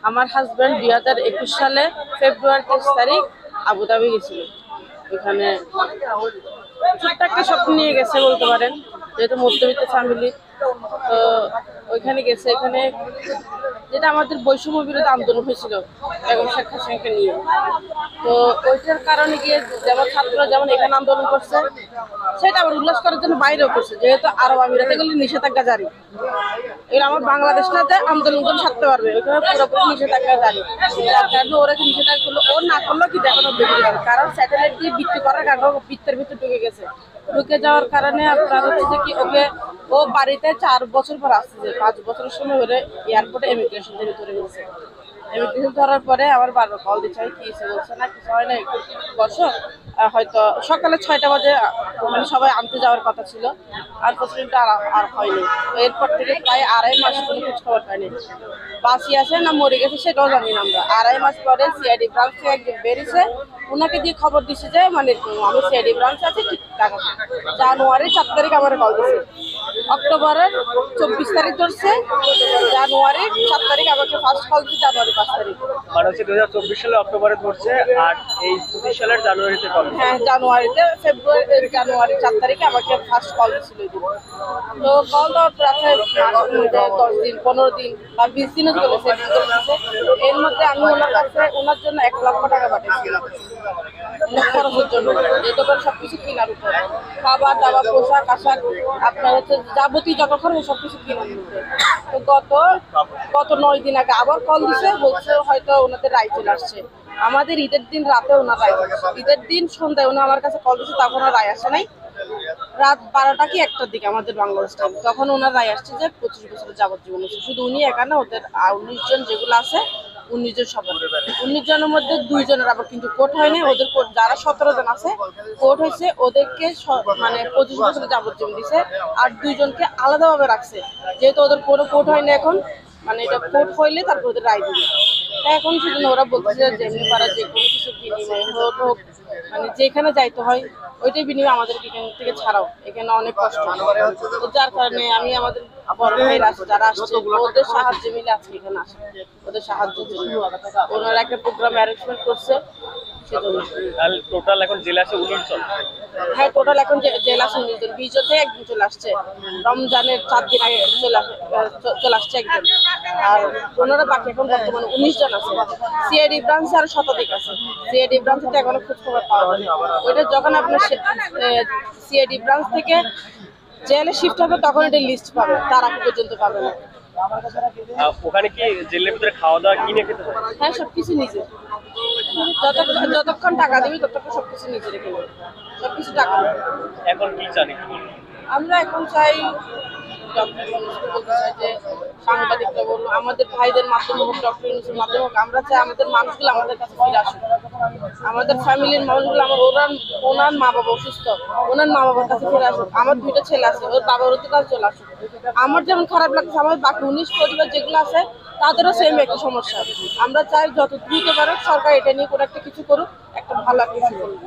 আমার হাজব্যান্ড 2021 সালে ফেব্রুয়ারি 30 তারিখ আবুধাবি গেছিল। ওখানে ছোট্ট একটা স্বপ্ন নিয়ে গেছে বলতে পারেন, যেহেতু মধ্যবিত্ত ফ্যামিলি। তো ওইখানে গেছে, এখানে যেটা আমাদের বৈষম্য বিরোধী আন্দোলন হয়েছিল বেগম শেখ হাসিনাকে নিয়ে। তো ওইটার কারণে গিয়ে যেমন ছাত্ররা যেমন এখানে আন্দোলন করছে, সেটা আবার উল্লাস করার জন্য বাইরেও করছে, যেহেতু আরব আমিরাতে এগুলো নিষেধাজ্ঞা জারি। এগুলো আমার বাংলাদেশটাতে আন্দোলন করে থাকতে পারবে, ওইখানে পুরোপুরি নিষেধাজ্ঞা জারি। যার কারণে ওরা কি নিষেধাজ্ঞা করলো, ও না করলেও কি দেখানো বেরিয়ে যাবে, কারণ স্যাটেলাইট দিয়ে বিক্রি করার কারণে বৃত্তের ভিতরে ঢুকে গেছে। ঢুকে যাওয়ার কারণে আপনার হচ্ছে যে কি ওকে, ও বাড়িতে 4 বছর পর আসছে, 5 বছরের সময় হলে এয়ারপোর্টে ইমিগ্রেশন থেকে ধরে গেছে। ইমিগ্রেশন ধরার পরে আমার বারবার কল দিচ্ছে, কি কিছু বলছে না, কিছু হয় না, একটু বসো। হয়তো সকালে 6টা বাজে মানে সবাই আনতে যাওয়ার কথা ছিল, আর পর্যন্ত আর হয়নি। এরপর থেকে প্রায় 2.5 মাস কোনো খোঁজ খবর পাইনি, বাসি আছে না মরে গেছে সেটাও জানি না আমরা। 2.5 মাস পরে সিআইডি ব্রাঞ্চ থেকে একজন বেরিয়েছে, ওনাকে দিয়ে খবর দিচ্ছে যে মানে আমি সিআইডি ব্রাঞ্চ আছে, ঠিক টাকা জানুয়ারি 4 তারিখ আমার কল দিচ্ছে, অক্টোবরের 24 তারিখ ধরছে, জানুয়ারি 7 তারিখ আমাকে ফার্স্ট কল দিচ্ছে, জানুয়ারি 5 তারিখ। মানে হচ্ছে 2024 সালে অক্টোবরে ধরছে আর এই 25 সালের জানুয়ারিতে কল। হ্যাঁ, জানুয়ারিতে জানুয়ারি 4 তারিখে আমাকে ফার্স্ট কল দিছিল। তো কল দেওয়ার প্রায় 10 দিন 15 দিন বা 20 দিনও চলেছে। এর মধ্যে আমি ওনার কাছে ওনার জন্য 1 লক্ষ টাকা পাঠিয়েছিলাম খরচের জন্য, যেহেতু করে সবকিছু কেনার উপরে, খাবার দাবার পোশাক আশাক আপনার হচ্ছে যাবতীয় যত খরচ সবকিছু কেনার উপরে। তো গত 9 দিন আগে আবার কল দিছে, বলছে হয়তো ওনাদের রায় চলে আসছে। আমাদের ঈদের দিন রাতে ওনার রায়, ঈদের দিন সন্ধ্যায় উনি আমার কাছে কল দিচ্ছে, তখন আর রায় আসে নাই। রাত 12টা কি 1টার দিকে আমাদের বাংলাদেশ টাইম, তখন ওনার রায় আসছে যে 25 বছরের যাবজ্জীবন হচ্ছে। শুধু উনি এখানে, ওদের 19 জন যেগুলো আছে 19 জন সবার, 19 জনের মধ্যে 2 জনের আবার কিন্তু কোর্ট হয়নি, ওদের কোর্ট যারা 17 জন আছে কোর্ট হয়েছে, ওদেরকে মানে 25 বছরের যাবজ্জীবন দিছে, আর 2 জনকে আলাদাভাবে রাখছে, যেহেতু ওদের কোনো কোর্ট হয়নি এখন, মানে এটা কোর্ট হইলে তারপর ওদের রায় দিবে। এখন সেজন্য ওরা বলতেছে যে যেমনি পারা যে কোনো কিছু বিনিময় হোক, মানে যেখানে যাইতে হয় ওইটাই বিনিময় আমাদের এখান থেকে ছাড়াও, এখানে অনেক কষ্ট। তো যার কারণে আমি আমাদের বড় ভাইরা যারা আসছে ওদের সাহায্য মিলে আজকে এখানে আসে, ওদের সাহায্যের জন্য ওনারা একটা প্রোগ্রাম অ্যারেঞ্জমেন্ট করছে সেজন্য। টোটাল এখন জেলা আছে 19 জন। হ্যাঁ, টোটাল এখন জেলা আছে 19 জন। 20 জন থেকে একজন চলে আসছে, রমজানের 4 দিন আগে চলে আসছে একজন, আর ওনারা বাকি এখন বর্তমানে 19 জন আছে। সিআইডি ব্রাঞ্চে আরো শতাধিক আছে, সিআইডি ব্রাঞ্চে তো এখনো খোঁজ খবর পাওয়া যায়নি। ওইটা যখন আপনার সিআইডি ব্রাঞ্চ থেকে জেলে শিফট হবে তখন এটা লিস্ট পাবে, তার আগে পর্যন্ত পাবে না। ওখানে কি জেলের ভিতরে খাওয়া দাওয়া কিনে খেতে হয়? হ্যাঁ, সবকিছু নিজে, যতক্ষণ টাকা দিবি ততক্ষণ সবকিছু নিজে রেখে নেবে, সবকিছু টাকা। এখন কি জানি আমরা এখন চাই ডক্টর ইউনূসকে, বলতে চাই যে সাংবাদিকরা বললো আমাদের ভাইদের মাধ্যমে হোক, ডক্টর ইউনূসের মাধ্যমে হোক, আমরা চাই আমাদের মানুষগুলো আমাদের কাছে ফিরে আসুক, আমাদের ফ্যামিলির মানুষগুলো, ওনার মা বাবা অসুস্থ, ওনার মা বাবার কাছে ফিরে আসুক। আমার 2টা ছেলে আছে, ওর বাবার ওদের কাছে চলে আসুক। আমার যেমন খারাপ লাগছে, আমার বাকি 19 পরিবার যেগুলো আছে তাদেরও সেম একটা সমস্যা। আমরা চাই যত দ্রুত পারে সরকার এটা নিয়ে কোনো একটা কিছু করুক, একটা ভালো একটা কিছু করুক।